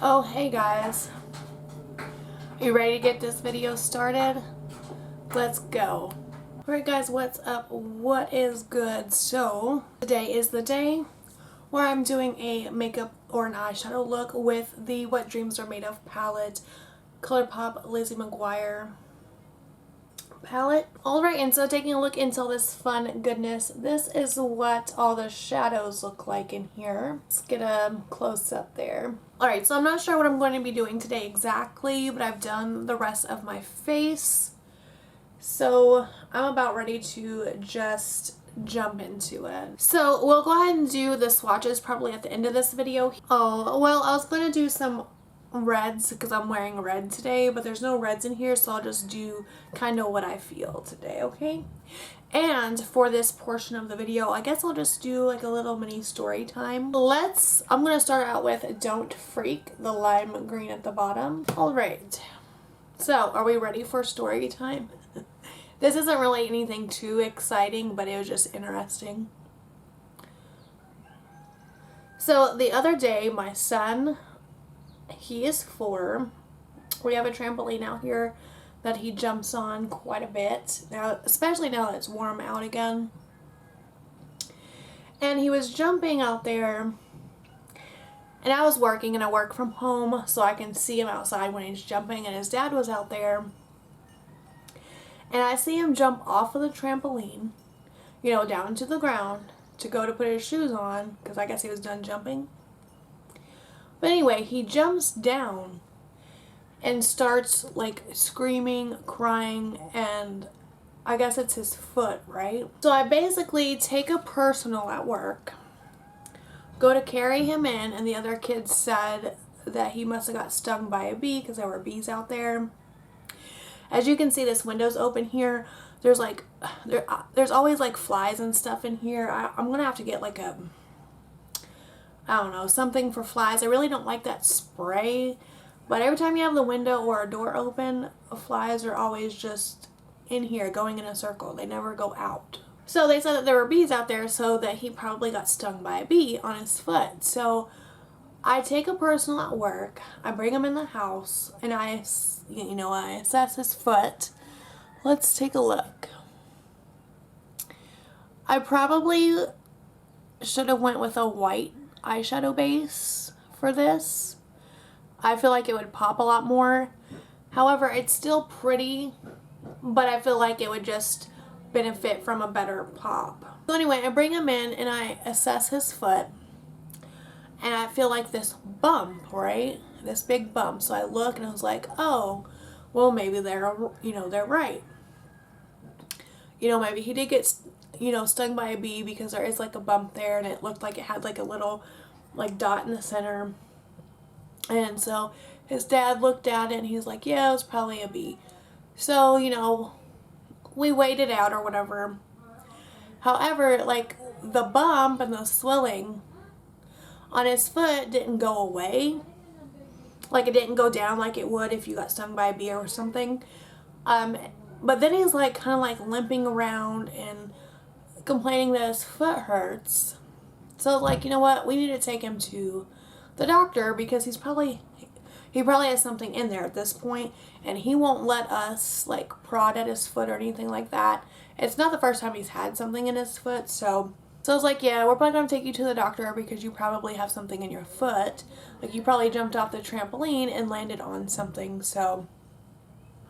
Oh, hey guys. You ready to get this video started? Let's go. Alright guys, what's up? What is good? So, today is the day where I'm doing a makeup or an eyeshadow look with the What Dreams Are Made Of palette, Colourpop Lizzie Mcguire palette. Alright, and so taking a look into all this fun goodness, this is what all the shadows look like in here. Let's get a close up there. Alright, so I'm not sure what I'm going to be doing today exactly, but I've done the rest of my face. So I'm about ready to just jump into it. So we'll go ahead and do the swatches probably at the end of this video. Oh, well, I was going to do some reds because I'm wearing red today, but there's no reds in here, so I'll just do kind of what I feel today, okay? And for this portion of the video, I guess I'll just do like a little mini story time. I'm gonna start out with Don't Freak, the lime green at the bottom. All right, so are we ready for story time? This isn't really anything too exciting, but it was just interesting. So the other day, my son, he is 4. We have a trampoline out here that he jumps on quite a bit now, especially now that it's warm out again. And he was jumping out there, and I was working, and I work from home so I can see him outside when he's jumping, and his dad was out there, and I see him jump off of the trampoline, you know, down to the ground to go to put his shoes on because I guess he was done jumping. But anyway, he jumps down and starts like screaming, crying, and I guess it's his foot, right? So I basically take a personal at work, go to carry him in, and the other kids said that he must have got stung by a bee because there were bees out there. As you can see, this window's open here. There's like, there's always like flies and stuff in here. I'm gonna have to get like a, I don't know, something for flies. I really don't like that spray, but every time you have the window or a door open, flies are always just in here going in a circle. They never go out. So they said that there were bees out there, so that he probably got stung by a bee on his foot. So I take a personal at work, I bring him in the house, and I assess his foot. Let's take a look. I probably should have went with a white eyeshadow base for this. I feel like it would pop a lot more. However, it's still pretty, but I feel like it would just benefit from a better pop. So anyway, I bring him in and I assess his foot, and I feel like this bump, right? This big bump. So I look and I was like, oh, well, maybe they're right. Maybe he did get, stung by a bee because there is like a bump there, and it looked like it had like a little like dot in the center. And so his dad looked at it and he's like, yeah, it was probably a bee. So, we waited out or whatever. However, like the bump and the swelling on his foot didn't go away. Like it didn't go down like it would if you got stung by a bee or something. But then he's like kind of like limping around and complaining that his foot hurts. So like, you know what? We need to take him to the doctor because he probably has something in there at this point, and he won't let us like prod at his foot or anything like that. It's not the first time he's had something in his foot, so I was like, yeah, we're probably going to take you to the doctor because you probably have something in your foot. Like you probably jumped off the trampoline and landed on something, so.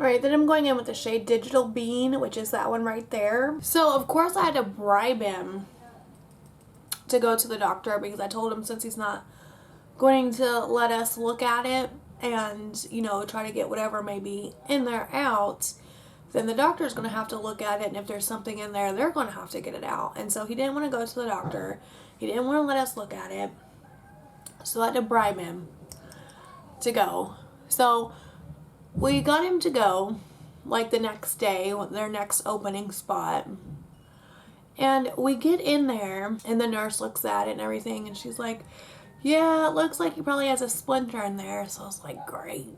Alright, then I'm going in with the shade Digital Bean, which is that one right there. So, of course, I had to bribe him to go to the doctor because I told him since he's not going to let us look at it and, try to get whatever may be in there out, then the doctor's going to have to look at it, and if there's something in there, they're going to have to get it out. And so he didn't want to go to the doctor. He didn't want to let us look at it. So I had to bribe him to go. So we got him to go like the next day, their next opening spot. And we get in there, and the nurse looks at it and everything, and she's like, yeah, it looks like he probably has a splinter in there. So I was like, great.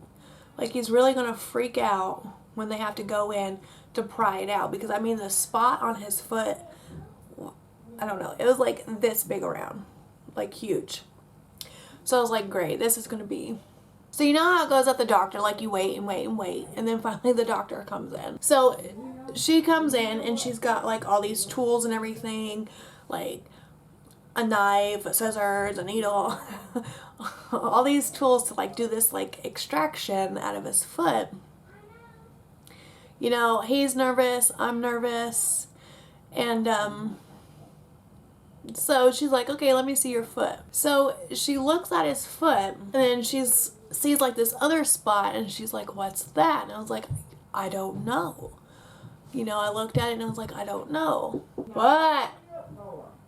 Like he's really going to freak out when they have to go in to pry it out, because I mean the spot on his foot, I don't know, it was like this big around, like huge. So I was like, great, this is going to be So you know how it goes at the doctor, like you wait and wait and wait, and then finally the doctor comes in. So she comes in and she's got like all these tools and everything, like a knife, scissors, a needle, all these tools to like do this like extraction out of his foot. You know, he's nervous, I'm nervous, and so she's like, okay, let me see your foot. So she looks at his foot, and then sees like this other spot, and she's like, what's that? And I was like, I don't know. You know, I looked at it and I was like, I don't know. What?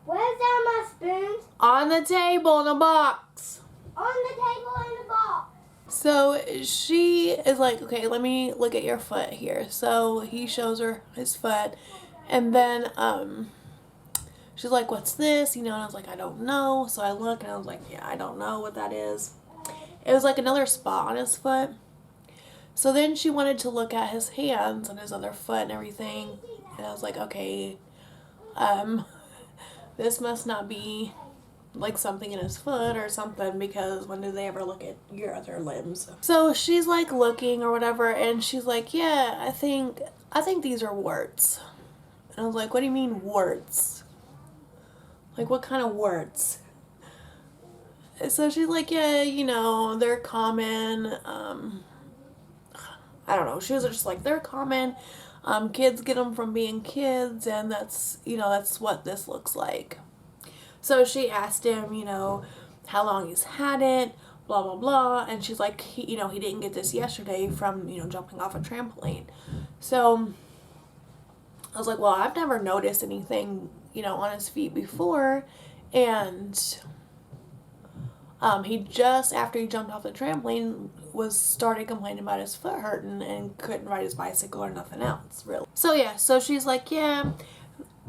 Where's all my spoons? On the table in a box. On the table in the box. So she is like, okay, let me look at your foot here. So he shows her his foot, and then she's like, what's this? You know, and I was like, I don't know. So I look and I was like, yeah, I don't know what that is. It was like another spot on his foot. So then she wanted to look at his hands and his other foot and everything. And I was like, okay, this must not be like something in his foot or something, because when do they ever look at your other limbs? So she's like looking or whatever, and she's like, yeah, I think these are warts. And I was like, what do you mean warts? Like, what kind of warts? So she's like, yeah, you know, they're common. I don't know. She was just like, they're common. Kids get them from being kids, and that's, you know, that's what this looks like. So she asked him, you know, how long he's had it, blah, blah, blah. And she's like, he didn't get this yesterday from, you know, jumping off a trampoline. So I was like, well, I've never noticed anything, you know, on his feet before. And he just, after he jumped off the trampoline, started complaining about his foot hurting and couldn't ride his bicycle or nothing else, really. So yeah, so she's like, yeah,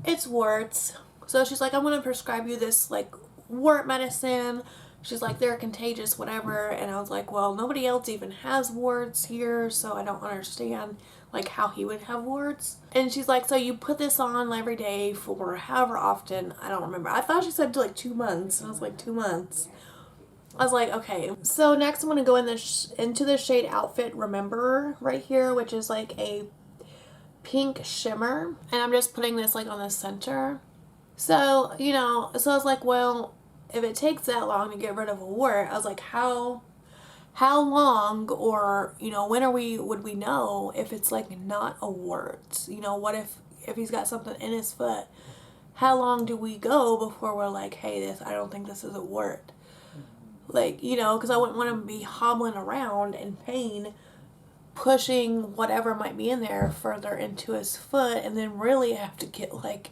it's warts. So she's like, I'm going to prescribe you this, like, wart medicine. She's like, they're contagious, whatever. And I was like, well, nobody else even has warts here, so I don't understand, like, how he would have warts. And she's like, so you put this on every day for however often. I don't remember. I thought she said like 2 months. And I was like, 2 months. I was like, okay. So next I'm going to go into the shade Outfit Rememberer right here, which is like a pink shimmer. And I'm just putting this like on the center. So, you know, so I was like, well, if it takes that long to get rid of a wart, I was like, how long, or, you know, when would we know if it's like not a wart? You know, what if he's got something in his foot? How long do we go before we're like, hey, I don't think this is a wart? Like, you know, because I wouldn't want to be hobbling around in pain, pushing whatever might be in there further into his foot, and then really have to get like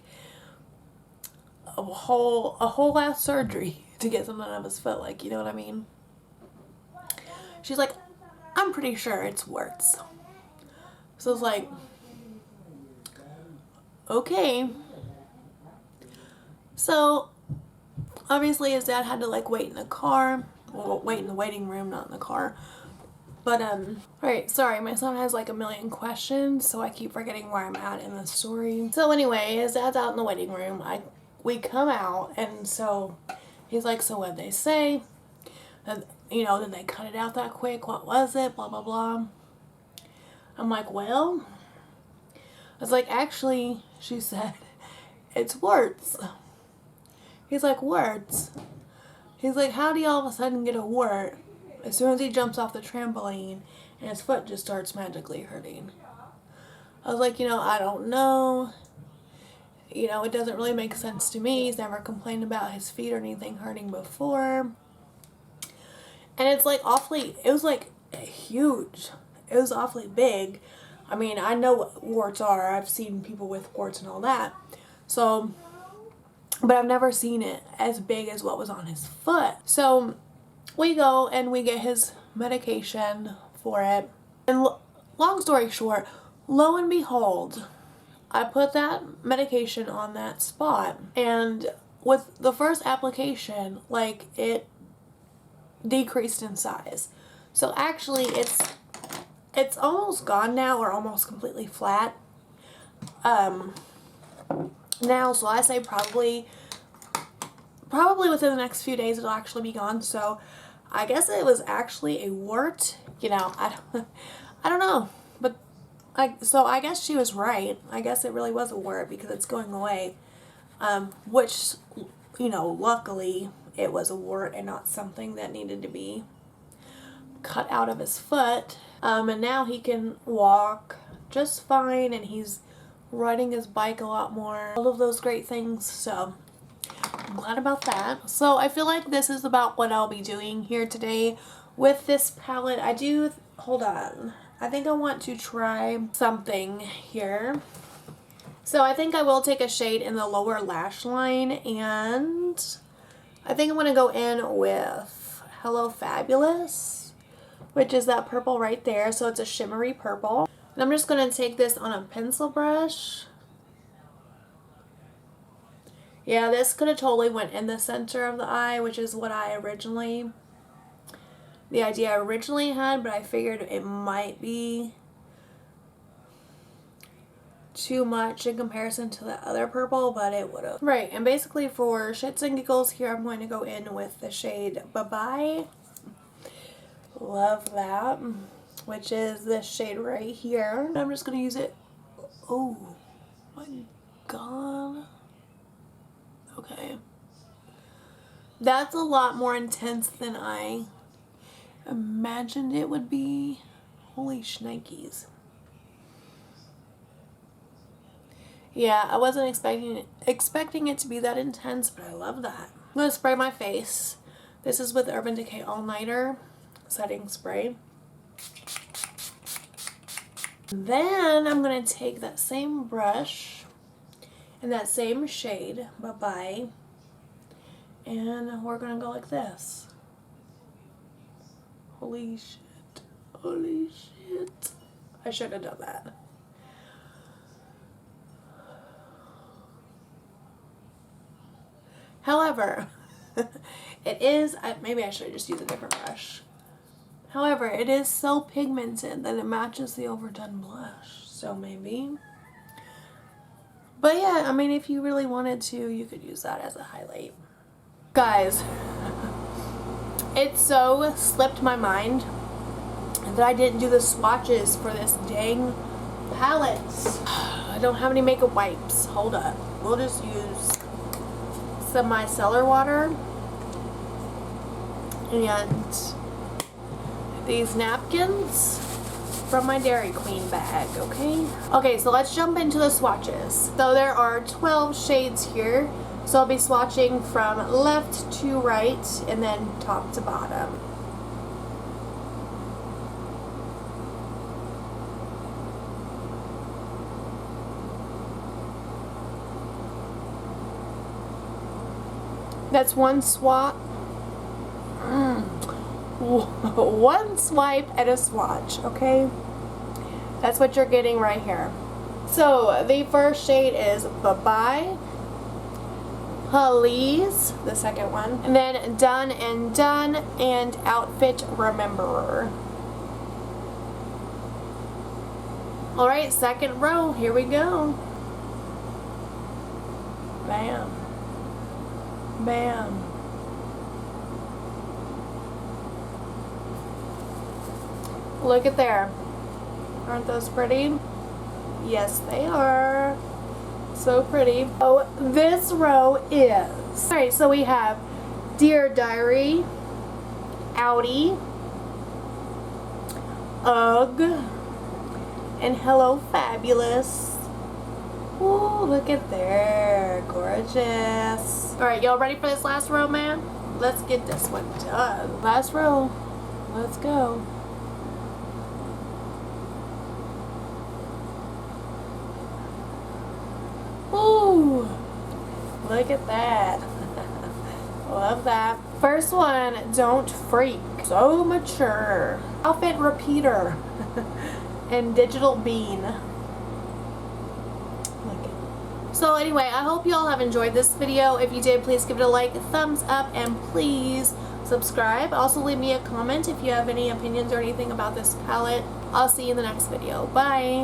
a whole ass surgery to get something out of his foot, like, you know what I mean? She's like, I'm pretty sure it's warts. So I was like, okay. So obviously his dad had to like wait in the car, well, wait in the waiting room, not in the car. But alright, sorry, my son has like a million questions, so I keep forgetting where I'm at in the story. So anyway, his dad's out in the waiting room. We come out, and so he's like, so what'd they say? And, you know, did they cut it out that quick? What was it? Blah, blah, blah. I'm like, well, I was like, actually, she said, it's warts. He's like, warts? He's like, how do you all of a sudden get a wart as soon as he jumps off the trampoline and his foot just starts magically hurting? I was like, you know, I don't know. You know, it doesn't really make sense to me. He's never complained about his feet or anything hurting before. And it's like it was like huge. It was awfully big. I mean, I know what warts are. I've seen people with warts and all that. So, but I've never seen it as big as what was on his foot. So we go and we get his medication for it. And long story short, lo and behold, I put that medication on that spot, and with the first application, like, it decreased in size. So actually it's almost gone now, or almost completely flat now. So I say probably within the next few days it'll actually be gone. So I guess it was actually a wart. You know, I don't know. But so I guess she was right. I guess it really was a wart because it's going away. Which, you know, luckily it was a wart and not something that needed to be cut out of his foot. And now he can walk just fine, and he's riding his bike a lot more. All of those great things. So I'm glad about that. So I feel like this is about what I'll be doing here today with this palette. Hold on. I think I want to try something here. So I think I will take a shade in the lower lash line, and I think I'm going to go in with Hello Fabulous, which is that purple right there. So it's a shimmery purple. And I'm just going to take this on a pencil brush. Yeah, this could have totally went in the center of the eye, which is what the idea I originally had, but I figured it might be too much in comparison to the other purple, but it would have. Right, and basically for shits and giggles here, I'm going to go in with the shade Bye-Bye. Love that. Which is this shade right here. I'm just going to use it. Oh my god. Okay. That's a lot more intense than I imagined it would be. Holy shnikes. Yeah, I wasn't expecting it to be that intense, but I love that. I'm going to spray my face. This is with Urban Decay All Nighter setting spray. Then I'm going to take that same brush and that same shade, Bye-Bye, and we're going to go like this. Holy shit. Holy shit. I should have done that. However, it is, maybe I should have just used a different brush. However, it is so pigmented that it matches the overdone blush. So maybe. But yeah, I mean, if you really wanted to, you could use that as a highlight. Guys, it so slipped my mind that I didn't do the swatches for this dang palette. I don't have any makeup wipes. Hold up. We'll just use some micellar water and these napkins from my Dairy Queen bag, okay? Okay, so let's jump into the swatches. So there are 12 shades here. So I'll be swatching from left to right and then top to bottom. That's one swap. One swipe and a swatch, okay? That's what you're getting right here. So the first shade is Bye-Bye, Please, the second one, and then Done and Done, and Outfit Rememberer. Alright, second row, here we go. Bam. Bam. Look at there. Aren't those pretty? Yes, they are. So pretty. Oh, this row is. Alright, so we have Dear Diary, Audi, Ugh, and Hello Fabulous. Ooh, look at there. Gorgeous. Alright, y'all ready for this last row, man? Let's get this one done. Last row. Let's go. Ooh, look at that. Love that. First one, Don't Freak. So mature. Outfit Repeater. And Digital Bean. So anyway, I hope you all have enjoyed this video. If you did, please give it a like, a thumbs up, and please subscribe. Also leave me a comment if you have any opinions or anything about this palette. I'll see you in the next video. Bye!